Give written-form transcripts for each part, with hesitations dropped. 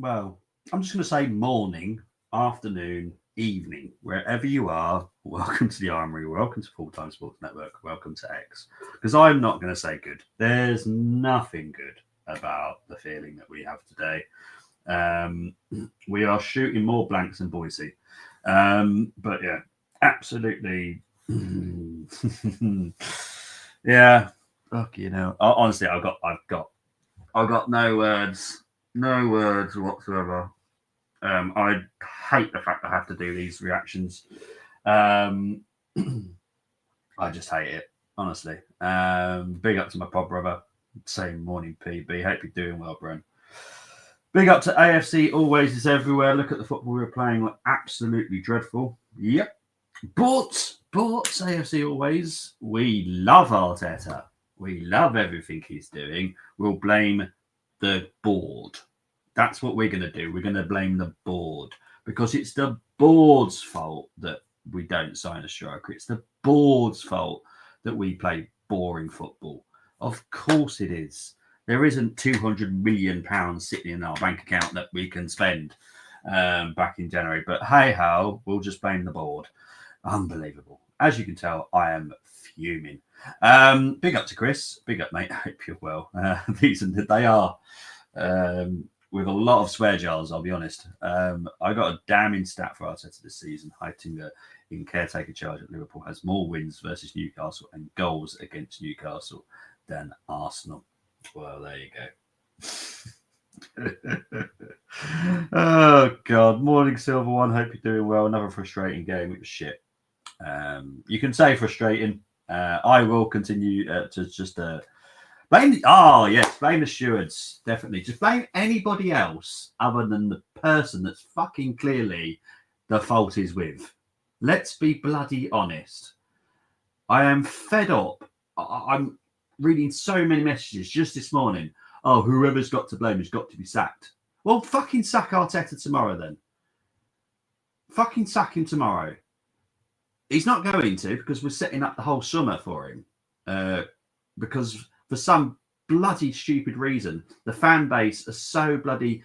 well, I'm just going to say morning, afternoon, evening, wherever you are. Welcome to the Armory. Welcome to Full Time Sports Network. Welcome to X. Because I'm not going to say good. There's nothing good about the feeling that we have today. Um, we are shooting more blanks than Boise. But yeah, absolutely. Yeah. Fuck, honestly, I've got no words whatsoever. I hate the fact I have to do these reactions. Um, I just hate it, honestly. Big up to my pod brother. Same morning, PB. Hope you're doing well, Brent. Big up to AFC. Always is everywhere. Look at the football we were playing. Absolutely dreadful. Yep. But AFC always. We love Arteta. We love everything he's doing. We'll blame the board. That's what we're going to do. We're going to blame the board because it's the board's fault that we don't sign a striker. It's the board's fault that we play boring football. Of course it is. There isn't £200 million sitting in our bank account that we can spend back in January. But hey ho, we'll just blame the board. Unbelievable. As you can tell, I am fuming. Big up to Chris. Big up, mate. I hope you're well. They are. With a lot of swear jars, I'll be honest. I got a damning stat for Arteta this season. Heitinga, in caretaker charge at Liverpool, has more wins versus Newcastle and goals against Newcastle than Arsenal. Well, there you go. Oh, God. Morning, Silver One. Hope you're doing well. Another frustrating game. It was shit. You can say frustrating. I will continue to just... blame the stewards, definitely. Just blame anybody else other than the person that's fucking clearly the fault is with. Let's be bloody honest. I am fed up. I'm reading so many messages just this morning. Oh, whoever's got to blame has got to be sacked. Well, fucking sack Arteta tomorrow then. Fucking sack him tomorrow. He's not going to because we're setting up the whole summer for him. Because... for some bloody stupid reason, the fan base are so bloody,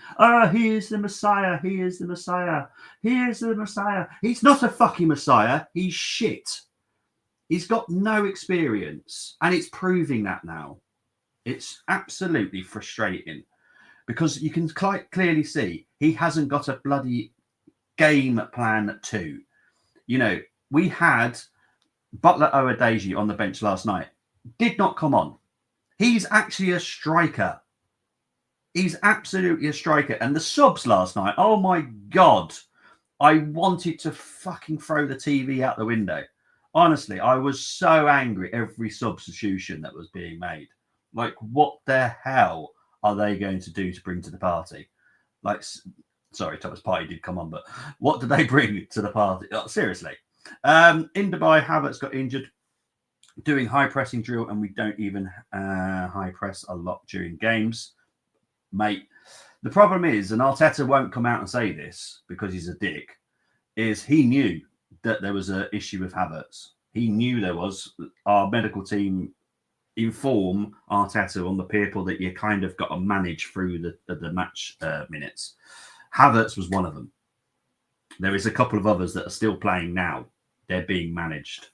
he is the Messiah, he is the Messiah, he is the Messiah. He's not a fucking Messiah, he's shit. He's got no experience, and it's proving that now. It's absolutely frustrating because you can quite clearly see he hasn't got a bloody game plan too. We had Butler Owadeji on the bench last night. Did not come on. He's actually a striker. He's absolutely a striker. And the subs last night, oh my God, I wanted to fucking throw the TV out the window. Honestly, I was so angry every substitution that was being made. Like, what the hell are they going to do to bring to the party? Like, sorry, Thomas Partey did come on, but what do they bring to the party? Oh, seriously. In Dubai, Havertz got injured. Doing high pressing drill, and we don't even high press a lot during games, mate. The problem is, and Arteta won't come out and say this because he's a dick, is he knew that there was an issue with Havertz. He knew there was. Our medical team inform Arteta on the people that you kind of got to manage through the match minutes. Havertz was one of them. There is a couple of others that are still playing now. They're being managed.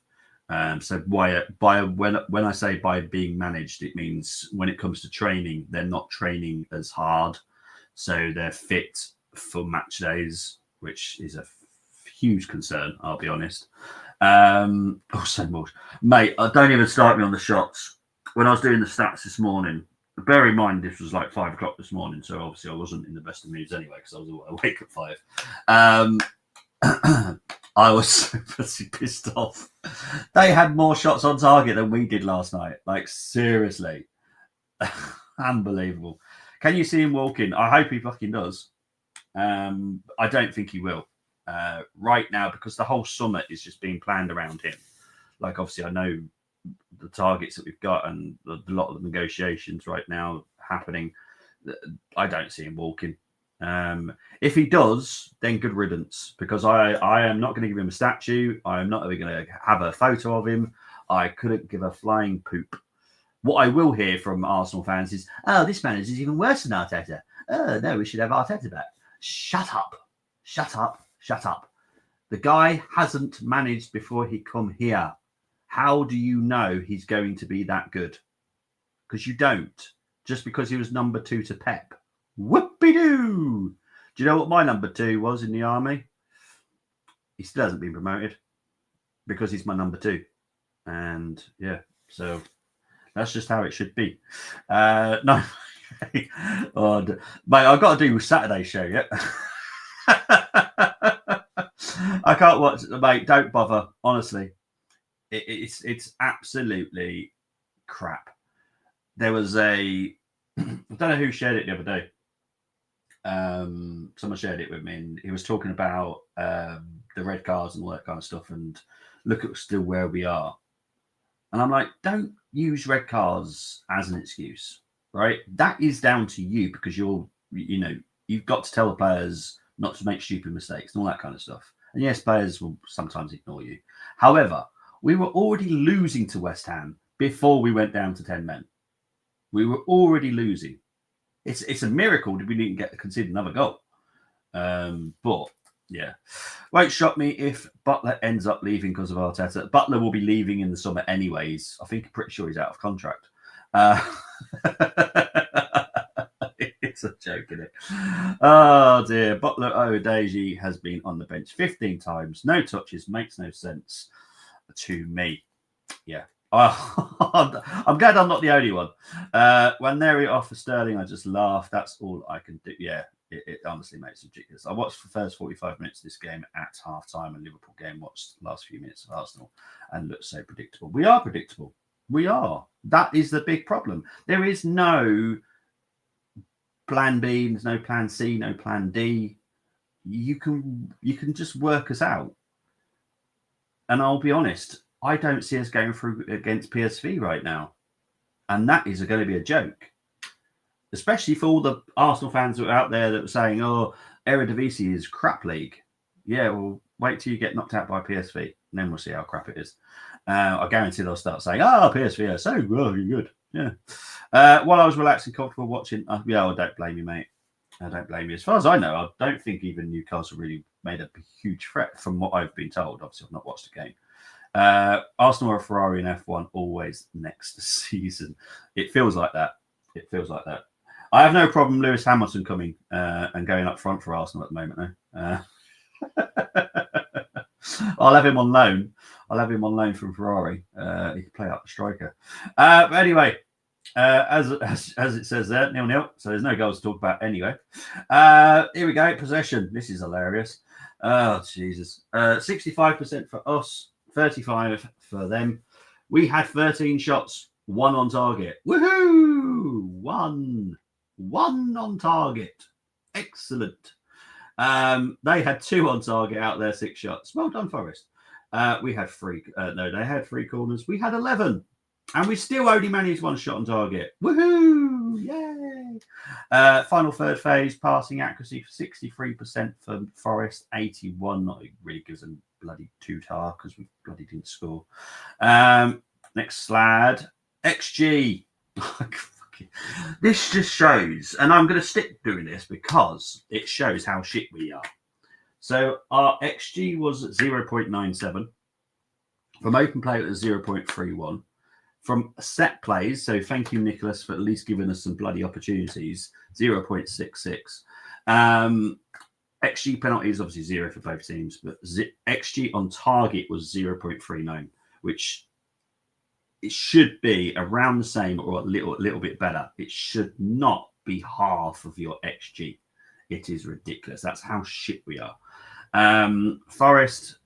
So when I say by being managed, it means when it comes to training, they're not training as hard. So they're fit for match days, which is a huge concern, I'll be honest. So much. Mate, don't even start me on the shots. When I was doing the stats this morning, bear in mind this was like 5 o'clock this morning, so obviously I wasn't in the best of moods anyway because I was awake at 5. I was so pissed off. They had more shots on target than we did last night. Like, seriously. Unbelievable. Can you see him walking? I hope he fucking does. I don't think he will. Right now, because the whole summit is just being planned around him. Like, obviously, I know the targets that we've got and a lot of the negotiations right now happening. I don't see him walking. If he does, then good riddance, because I am not going to give him a statue. I am not going to have a photo of him. I couldn't give a flying poop. What I will hear from Arsenal fans is, oh, this manager is even worse than Arteta. oh, no, we should have Arteta back. Shut up. Shut up. Shut up. The guy hasn't managed before he come here. How do you know he's going to be that good? Because you don't. Just because he was number 2 to Pep. Whoopie-doo! Do you know what my number 2 was in the army? He still hasn't been promoted because he's my number 2. And yeah, so that's just how it should be. No, oh, mate, I've got to do Saturday's show, yeah. I can't watch, mate. Don't bother. Honestly, it's absolutely crap. There was I don't know who shared it the other day. Someone shared it with me, and he was talking about the red cards and all that kind of stuff, and look at still where we are. And I'm like, don't use red cards as an excuse, right? That is down to you because you've got to tell the players not to make stupid mistakes and all that kind of stuff. And yes, players will sometimes ignore you. However, we were already losing to West Ham before we went down to 10 men. We were already losing. It's a miracle that we didn't get to concede another goal. But yeah, won't shock me if Butler ends up leaving because of Arteta. Butler will be leaving in the summer anyways. I think I'm pretty sure he's out of contract. It's a joke, isn't it? Oh dear. Butler Odeji has been on the bench 15 times. No touches. Makes no sense to me. Yeah. I'm glad I'm not the only one. When they offer Sterling, I just laugh. That's all I can do. Yeah, it honestly makes it ridiculous. I watched the first 45 minutes of this game at half time, and Liverpool game watched the last few minutes of Arsenal and looked so predictable. We are predictable. We are. That is the big problem. There is no plan B, there's no plan C, no plan D. You can just work us out. And I'll be honest, I don't see us going through against PSV right now. And that is going to be a joke. Especially for all the Arsenal fans that are out there that were saying, oh, Eredivisie is crap league. Yeah, well, wait till you get knocked out by PSV. And then we'll see how crap it is. I guarantee they'll start saying, PSV are so good. Yeah. While I was relaxing, comfortable watching, I don't blame you, mate. I don't blame you. As far as I know, I don't think even Newcastle really made a huge threat from what I've been told. Obviously, I've not watched the game. Arsenal or Ferrari in F1 always next season. It feels like that. I have no problem Lewis Hamilton coming and going up front for Arsenal at the moment, though. I'll have him on loan from Ferrari. He can play up the striker. But anyway, as it says there, 0-0. So there's no goals to talk about anyway. Here we go. Possession. This is hilarious. Oh, Jesus. 65% for us, 35 for them. We had 13 shots, 1 on target. Woohoo! One on target. Excellent. They had 2 on target out there, 6 shots. Well done, Forest. We had 3. They had 3 corners. We had 11. And we still only managed 1 shot on target. Woohoo! Yay! Final third phase, passing accuracy for 63% for Forest, 81. Not really gives them bloody 2 tar because we bloody didn't score. Next slide. XG. This just shows, and I'm going to stick doing this because it shows how shit we are. So our XG was 0.97. From open play, it was 0.31. From set plays, so thank you, Nicholas, for at least giving us some bloody opportunities, 0.66. XG penalties, obviously 0 for both teams, but XG on target was 0.39, which it should be around the same or a little bit better. It should not be half of your XG. It is ridiculous. That's how shit we are. Forest,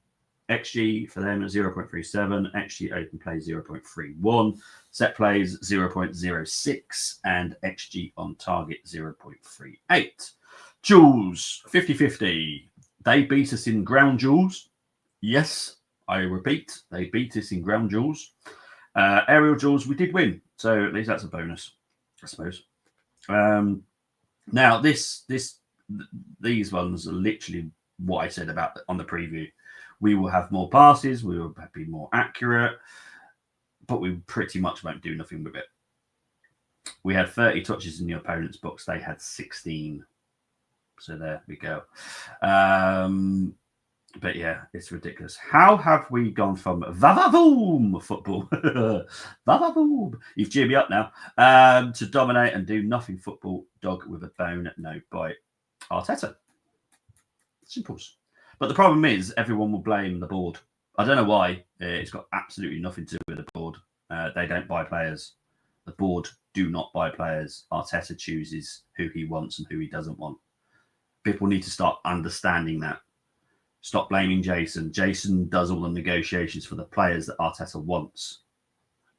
XG for them at 0.37, XG open play 0.31, set plays 0.06, and XG on target 0.38. Duels, 50-50. They beat us in ground duels. Yes, I repeat, they beat us in ground duels. Aerial duels, we did win, so at least that's a bonus, I suppose. Now, these ones are literally what I said about on the preview. We will have more passes, we will be more accurate, but we pretty much won't do nothing with it. We had 30 touches in the opponent's box. They had 16. So there we go. But yeah, it's ridiculous. How have we gone from va-va-voom football, va-va-voom, you've cheered me up now, to dominate and do nothing football, dog with a bone, no bite, Arteta. Simples. But the problem is everyone will blame the board. I don't know why. It's got absolutely nothing to do with the board. They don't buy players. The board do not buy players. Arteta chooses who he wants and who he doesn't want. People need to start understanding that. Stop blaming Jason. Jason does all the negotiations for the players that Arteta wants.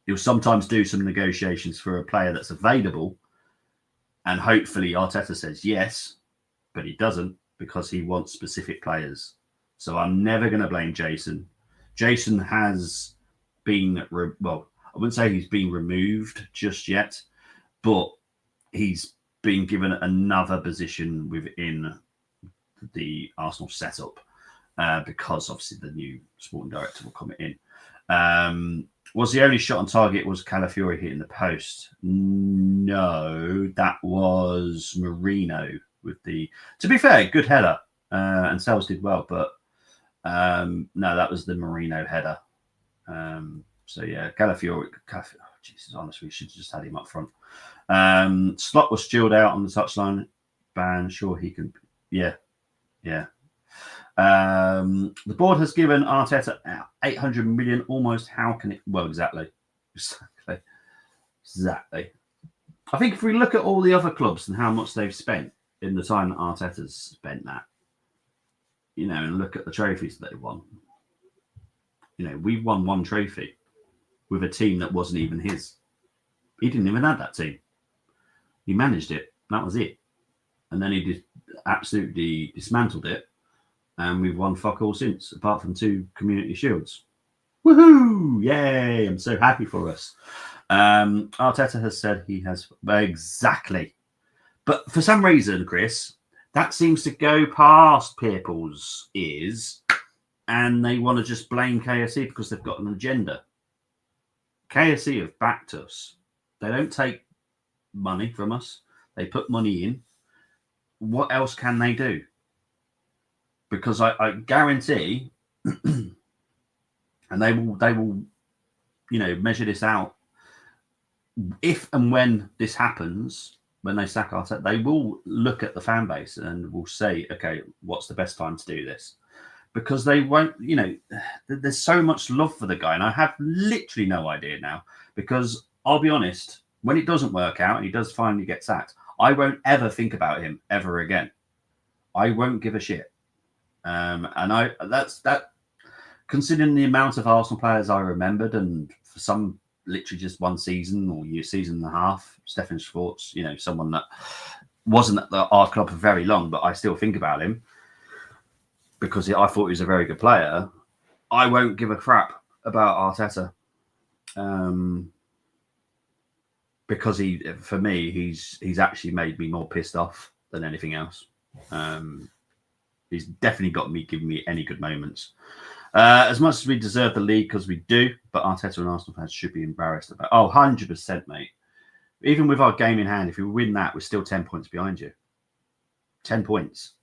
He'll sometimes do some negotiations for a player that's available, and hopefully Arteta says yes, but he doesn't because he wants specific players. So I'm never going to blame Jason. Jason has been, well, I wouldn't say he's been removed just yet, but he's been given another position within the Arsenal setup. Because obviously the new sporting director will come in. Was the only shot on target was Calafiori hitting the post? No, that was Marino with the. To be fair, good header, and Sales did well, but no, that was the Marino header. So yeah, Calafiori. Oh, Jesus, honestly, we should have just had him up front. Slot was chilled out on the touchline. Ban, sure he can. Yeah. The board has given Arteta 800 million almost. How can it? Well, exactly. I think if we look at all the other clubs and how much they've spent in the time that Arteta's spent that, and look at the trophies that they won. We won one trophy with a team that wasn't even his. He didn't even have that team. He managed it. That was it. And then he absolutely dismantled it. And we've won fuck all since, apart from 2 community shields. Woohoo! Yay! I'm so happy for us. Arteta has said he has exactly. But for some reason, Chris, that seems to go past people's ears and they want to just blame KSC because they've got an agenda. KSC have backed us. They don't take money from us. They put money in. What else can they do? Because I guarantee, and they will, measure this out. If and when this happens, when they sack Arteta, they will look at the fan base and will say, okay, what's the best time to do this? Because they won't, there's so much love for the guy, and I have literally no idea now. Because I'll be honest, when it doesn't work out and he does finally get sacked, I won't ever think about him ever again. I won't give a shit. And that's considering the amount of Arsenal players I remembered, and for some literally just one season or season and a half, Stefan Schwartz, someone that wasn't at our club for very long, but I still think about him because I thought he was a very good player. I won't give a crap about Arteta because for me, he's actually made me more pissed off than anything else. He's definitely got me giving me any good moments. As much as we deserve the league, because we do, but Arteta and Arsenal fans should be embarrassed about. 100%, mate. Even with our game in hand, if we win that, we're still 10 points behind you. 10 points.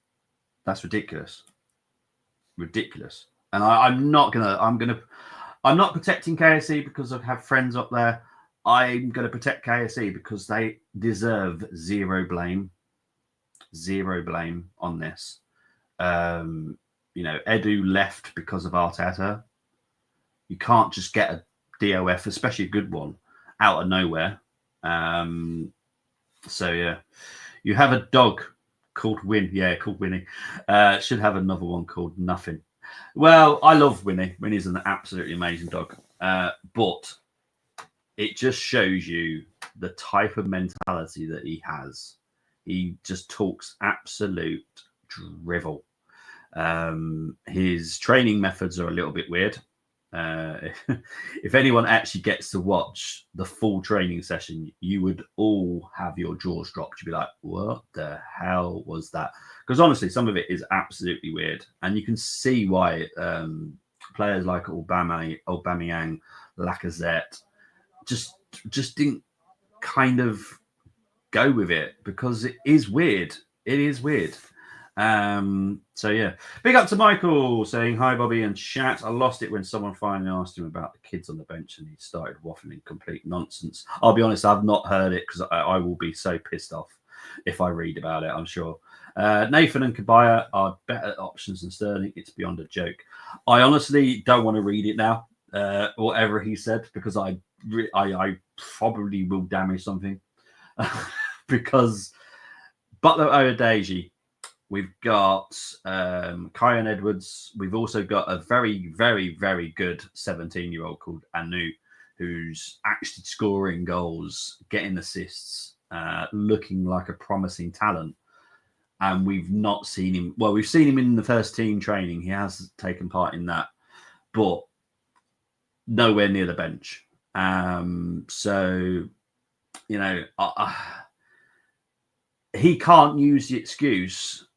That's ridiculous. Ridiculous. And I'm not protecting KSC because I have friends up there. I'm going to protect KSC because they deserve zero blame. Zero blame on this. Edu left because of Arteta. You can't just get a DOF, especially a good one, out of nowhere. So yeah, you have a dog called Win. Yeah, called Winnie. Should have another one called Nothing. Well, I love Winnie. Winnie's an absolutely amazing dog. But it just shows you the type of mentality that he has. He just talks absolute drivel. His training methods are a little bit weird. If anyone actually gets to watch the full training session, you would all have your jaws dropped. You'd be like, what the hell was that? Because honestly, some of it is absolutely weird. And you can see why players like Aubameyang, Lacazette just didn't kind of go with it because it is weird. It is weird. So yeah, big up to Michael saying hi, Bobby and chat. I lost it when someone finally asked him about the kids on the bench and he started waffling complete nonsense. I'll be honest, I've not heard it because I will be so pissed off if I read about it, I'm sure. Nathan and Kabaya are better options than Sterling. It's beyond a joke. I honestly don't want to read it now, whatever he said, because I probably will damage something. Because Butler Oyedeji, we've got Kyan Edwards. We've also got a very, very, very good 17-year-old called Anu, who's actually scoring goals, getting assists, looking like a promising talent. And we've not seen him. Well, we've seen him in the first team training. He has taken part in that, but nowhere near the bench. So, you know, he can't use the excuse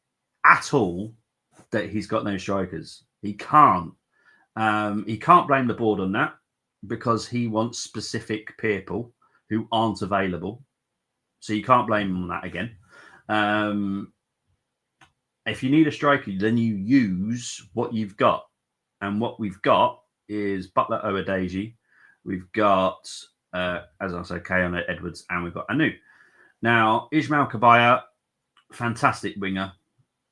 at all that he's got no strikers. He can't. He can't blame the board on that because he wants specific people who aren't available. So you can't blame him on that again. If you need a striker, then you use what you've got. And what we've got is Butler Oyedeji. We've got, as I say, Kyan Edwards, and we've got Anu. Now, Ismail Kabaya, fantastic winger.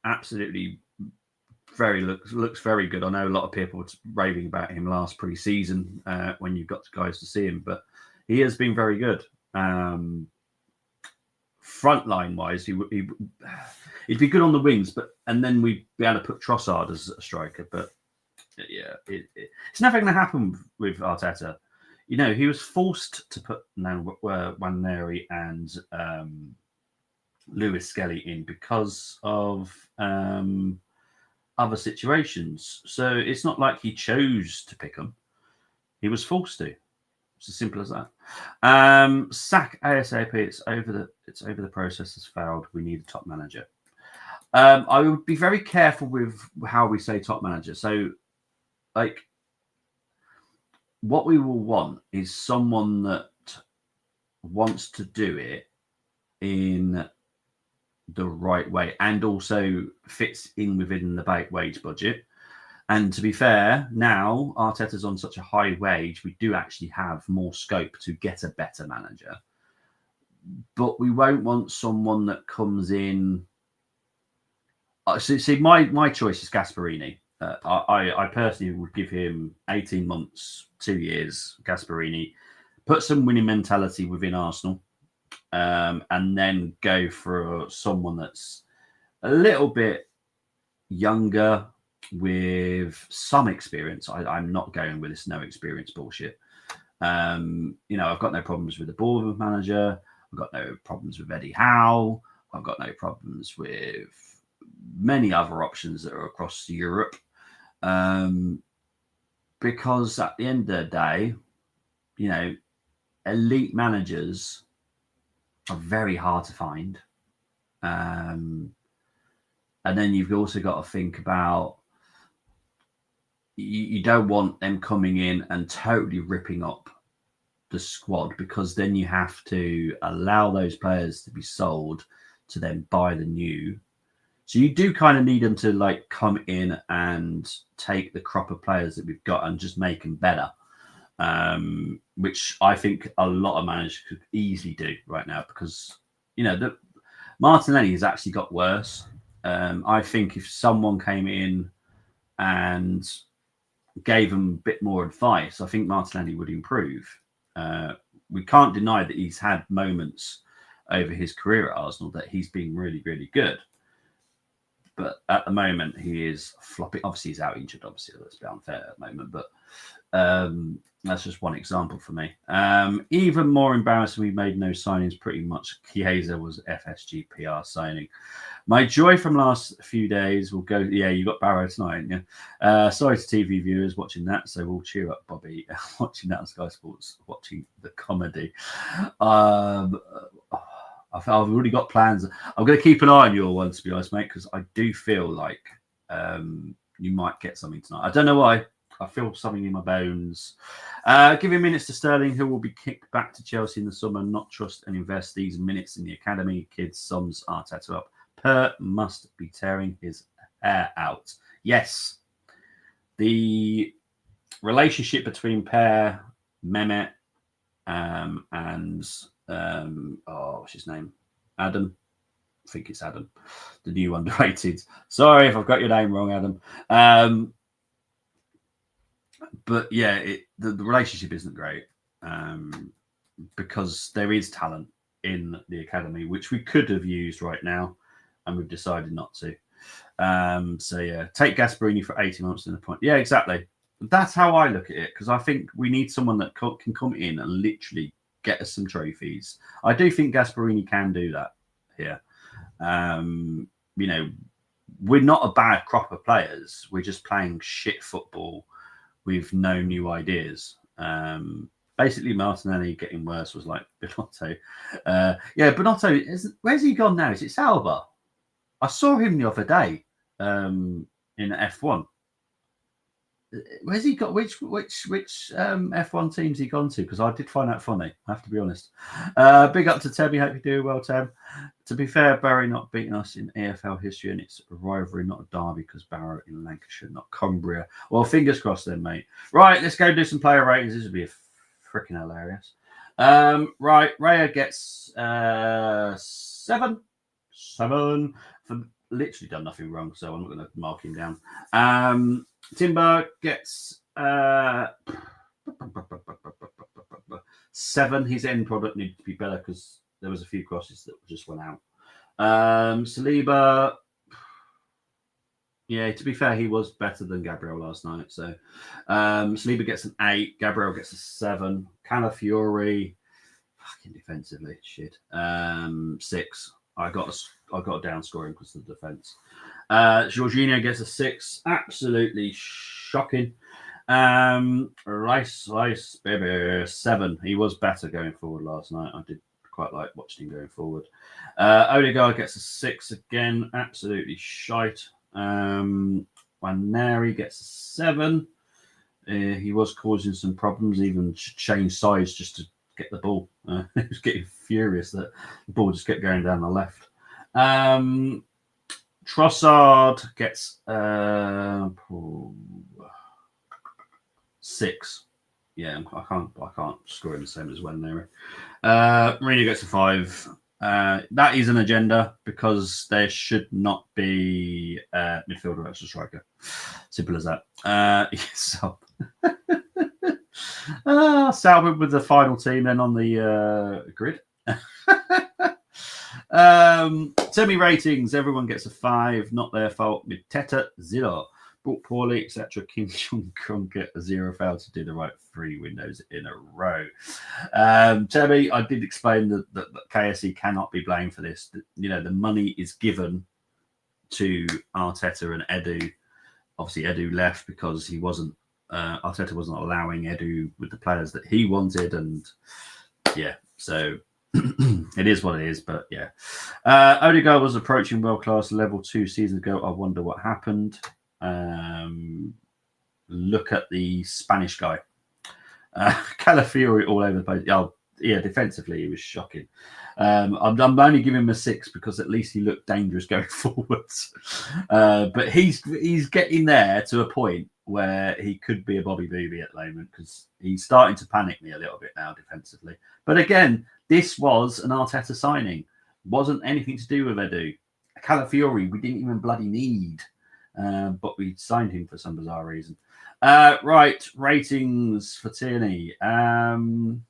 Absolutely looks very good. I know a lot of people were raving about him last pre-season when you got guys to see him, but he has been very good. Frontline wise, he'd be good on the wings, and then we'd be able to put Trossard as a striker. But yeah, it's never going to happen with Arteta. You know, he was forced to put Nwaneri and Lewis Skelly in because of other situations. So it's not like he chose to pick them. He was forced to. It's as simple as that. Sack ASAP. It's over the process has failed. We need a top manager. I would be very careful with how we say top manager. So, like, what we will want is someone that wants to do it in the right way and also fits in within the wage budget. And to be fair, now Arteta's on such a high wage, we do actually have more scope to get a better manager. But we won't want someone that comes in. See, my choice is Gasperini. I personally would give him 18 months, 2 years, Gasperini, put some winning mentality within Arsenal, and then go for someone that's a little bit younger with some experience. I'm not going with this no experience bullshit. You know, I've got no problems with the Bournemouth manager. I've got no problems with Eddie Howe. I've got no problems with many other options that are across Europe. Because at the end of the day, you know, elite managers are very hard to find. And then you've also got to think about you don't want them coming in and totally ripping up the squad, because then you have to allow those players to be sold to then buy the new. So you do kind of need them to like come in and take the crop of players that we've got and just make them better, which I think a lot of managers could easily do right now, because, you know, the Martinelli has actually got worse. I think if someone came in and gave him a bit more advice, I think Martinelli would improve. We can't deny that he's had moments over his career at Arsenal that he's been really, really good. But at the moment, he is flopping. Obviously, he's out injured. Obviously, let's be unfair at the moment. But that's just one example for me. Even more embarrassing, we made no signings. Pretty much, Chiesa was FSG PR signing. My joy from last few days will go. Yeah, you got Barrow tonight, yeah. Sorry to TV viewers watching that. So we'll cheer up Bobby watching that on Sky Sports, watching the comedy. I've already got plans. I'm going to keep an eye on your one, to be honest, mate, because I do feel like you might get something tonight. I don't know why. I feel something in my bones. Giving minutes to Sterling, who will be kicked back to Chelsea in the summer. Not trust and invest these minutes in the academy. Kids sums Arteta up. Per must be tearing his hair out. Yes, the relationship between Per, Mehmet, and what's his name? Adam. I think it's Adam, the new underrated. Sorry if I've got your name wrong, Adam. But yeah, the relationship isn't great because there is talent in the academy, which we could have used right now, and we've decided not to. So yeah, take Gasperini for 18 months in the point. Yeah, exactly. That's how I look at it, because I think we need someone that can come in and literally get us some trophies. I do think Gasperini can do that here. We're not a bad crop of players. We're just playing shit football with no new ideas. Basically, Martinelli getting worse was like Bonotto. Bonotto, where's he gone now? Is it Salva? I saw him the other day in F1. Where's he got? Which F1 teams he gone to? Because I did find that funny. I have to be honest. Big up to Tebby. Hope you're doing well, Teb. To be fair, Barry not beating us in AFL history, and it's a rivalry, not a derby, because Barrow in Lancashire, not Cumbria. Well, fingers crossed then, mate. Right, let's go do some player ratings. This would be freaking hilarious. Right, Raya gets 7 for literally done nothing wrong, so I'm not going to mark him down. Timber gets 7. His end product needed to be better because there was a few crosses that just went out. Saliba, yeah, to be fair, he was better than Gabriel last night. So Saliba gets an 8. Gabriel gets a 7. Calafiori, fucking defensively, shit. 6. I got a down scoring because of the defense. Jorginho gets a 6. Absolutely shocking. Rice, baby, 7. He was better going forward last night. I did quite like watching him going forward. Odegaard gets a 6 again. Absolutely shite. Waneri gets a 7. He was causing some problems, even changed sides just to get the ball. He was getting furious that the ball just kept going down the left. Trossard gets 6. Yeah, I can't score him the same as Waneri. Mourinho gets a 5. That is an agenda because there should not be midfielder versus striker. Simple as that. So Salford with the final team then on the grid. Semi ratings, everyone gets a 5. Not their fault. Teta 0. Bought poorly, etc. Kim Jong-un get a 0. Failed to do the right 3 windows in a row. Terry, I did explain that KSE cannot be blamed for this. The money is given to Arteta and Edu. Obviously, Edu left because he wasn't. Arteta wasn't allowing Edu with the players that he wanted, and yeah, so it is what it is. But yeah, Odegaard was approaching world class level 2 seasons ago. I wonder what happened. Look at the Spanish guy, Calafiori all over the place. Oh, yeah, defensively he was shocking. I'm only giving him a 6 because at least he looked dangerous going forwards. But he's getting there to a point where he could be a Bobby Booby at the moment because he's starting to panic me a little bit now defensively. But again, this was an Arteta signing. Wasn't anything to do with Edu. Calafiori, we didn't even bloody need. But we signed him for some bizarre reason. Right, ratings for Tierney. 7.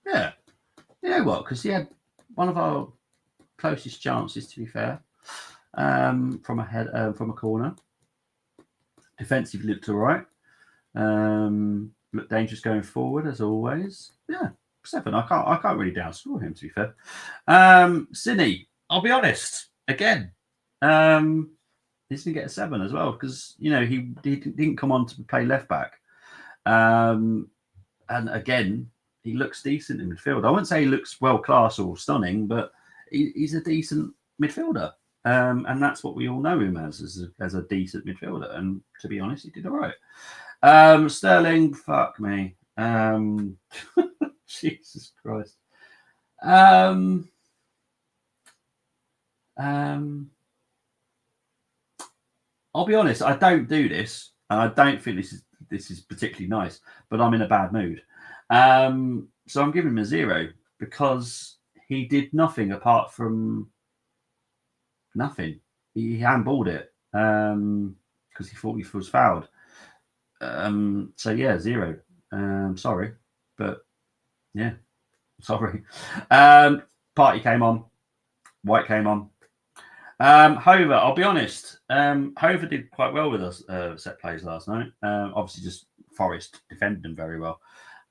Yeah. You know what? Because he had one of our closest chances, to be fair, from a corner. Defensively looked all right. Looked dangerous going forward as always. Yeah. 7. I can't really downscore him, to be fair. Cine, I'll be honest. Again, he's going to get a 7 as well because he didn't come on to play left back. And again, he looks decent in midfield. I wouldn't say he looks world class or stunning, but he's a decent midfielder. And that's what we all know him as a decent midfielder. And to be honest, he did all right. Sterling, fuck me. Jesus Christ. I'll be honest, I don't do this, and I don't think this is particularly nice, but I'm in a bad mood. So I'm giving him a 0 because he did nothing apart from nothing. He handballed it because he thought he was fouled. So yeah, 0. Sorry, but yeah, sorry. Party came on, White came on. However, I'll be honest, Hover did quite well with us set plays last night. Obviously, just Forest defended them very well.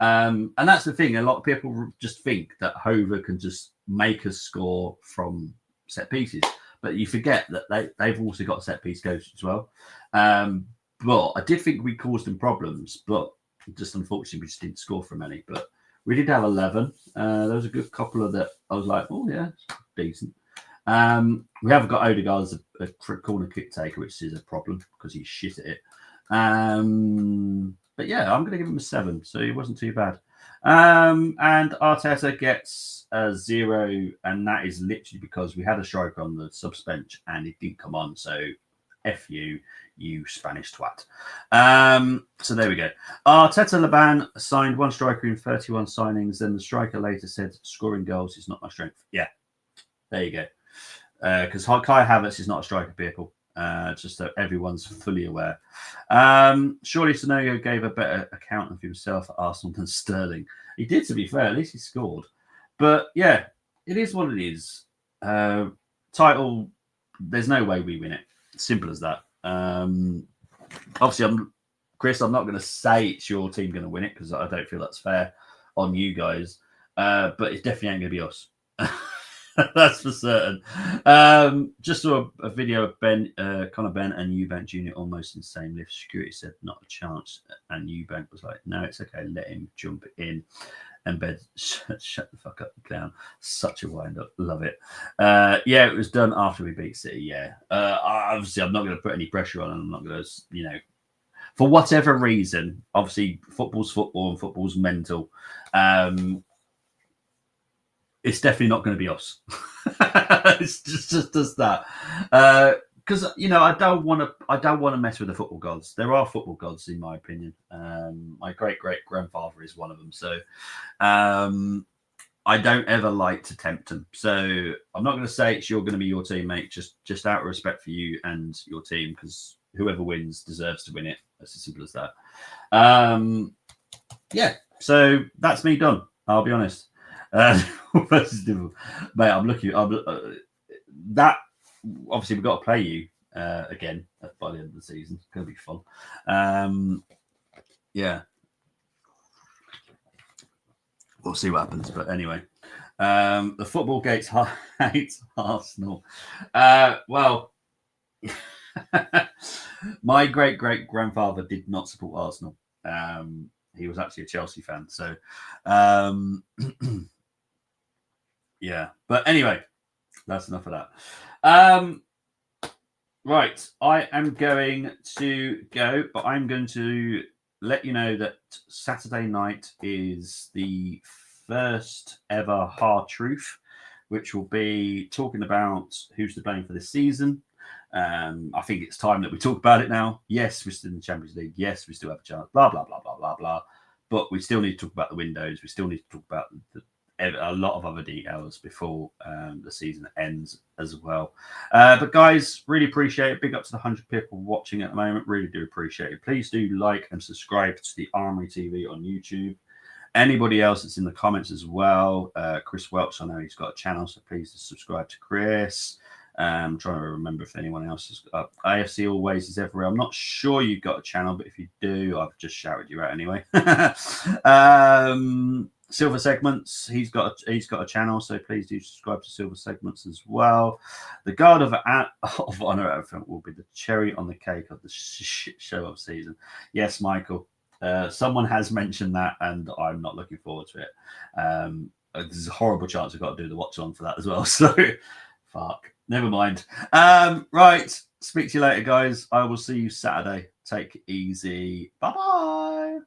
And that's the thing. A lot of people just think that Hover can just make us score from set pieces. But you forget that they've also got set piece coaches as well. But I did think we caused them problems, but just unfortunately, we just didn't score from any. But we did have 11. There was a good couple of that. I was like, oh, yeah, it's decent. We haven't got Odegaard as a corner kick taker, which is a problem because he's shit at it. But yeah, I'm going to give him a 7, so it wasn't too bad. And Arteta gets a 0, and that is literally because we had a striker on the subs bench and it didn't come on. So F you Spanish twat. So there we go. Arteta Laban signed one striker in 31 signings. Then the striker later said, "Scoring goals is not my strength." Yeah, there you go. Because Kai Havertz is not a striker, people. Just so everyone's fully aware. Surely Sonogo gave a better account of himself at Arsenal than Sterling. He did, to be fair. At least he scored. But yeah, it is what it is. Title, there's no way we win it. Simple as that. Obviously, Chris, I'm not going to say it's your team going to win it because I don't feel that's fair on you guys. But it definitely ain't going to be us. That's for certain. Just saw a video of Connor Ben and Eubank Jr. almost in the same lift. Security said not a chance, and Eubank was like, "No, it's okay. Let him jump in." And Ben, shut the fuck up, you clown. Such a wind up. Love it. Yeah, it was done after we beat City. Yeah. Obviously, I'm not going to put any pressure on, and I'm not going to, for whatever reason. Obviously, football's football and football's mental. It's definitely not going to be us. It's just does that. Because I don't want to mess with the football gods. There are football gods, in my opinion. My great grandfather is one of them. So I don't ever like to tempt them. So I'm not going to say you're going to be your teammate. Just out of respect for you and your team, because whoever wins deserves to win it. That's as simple as that. Yeah. So that's me done. I'll be honest. Versus Liverpool, mate. I'm looking. That obviously we've got to play you again by the end of the season. It's going to be fun. Yeah, we'll see what happens. But anyway, the football gates hates Arsenal. Well, my great grandfather did not support Arsenal. He was actually a Chelsea fan. So. Yeah, but anyway, that's enough of that. Right, I am going to go, but I'm going to let you know that Saturday night is the first ever Hard Truth, which will be talking about who's to blame for this season. I think it's time that we talk about it now. Yes, we're still in the Champions League. Yes, we still have a chance. Blah, blah, blah, blah, blah, blah. But we still need to talk about the windows. We still need to talk about a lot of other details before the season ends as well. But guys, really appreciate it. Big up to the 100 people watching at the moment. Really do appreciate it. Please do like and subscribe to the Armory TV on YouTube. Anybody else that's in the comments as well. Chris Welch, I know he's got a channel, so please subscribe to Chris. I'm trying to remember if anyone else has got AFC Always is everywhere. I'm not sure you've got a channel, but if you do, I've just shouted you out anyway. Silver Segments, he's got a channel, so please do subscribe to Silver Segments as well. The Guard of Honor outfit will be the cherry on the cake of the shit show of season. Yes, Michael. Someone has mentioned that, and I'm not looking forward to it. There's a horrible chance I've got to do the watch on for that as well. So Fuck. Never mind. Right. Speak to you later, guys. I will see you Saturday. Take it easy. Bye-bye.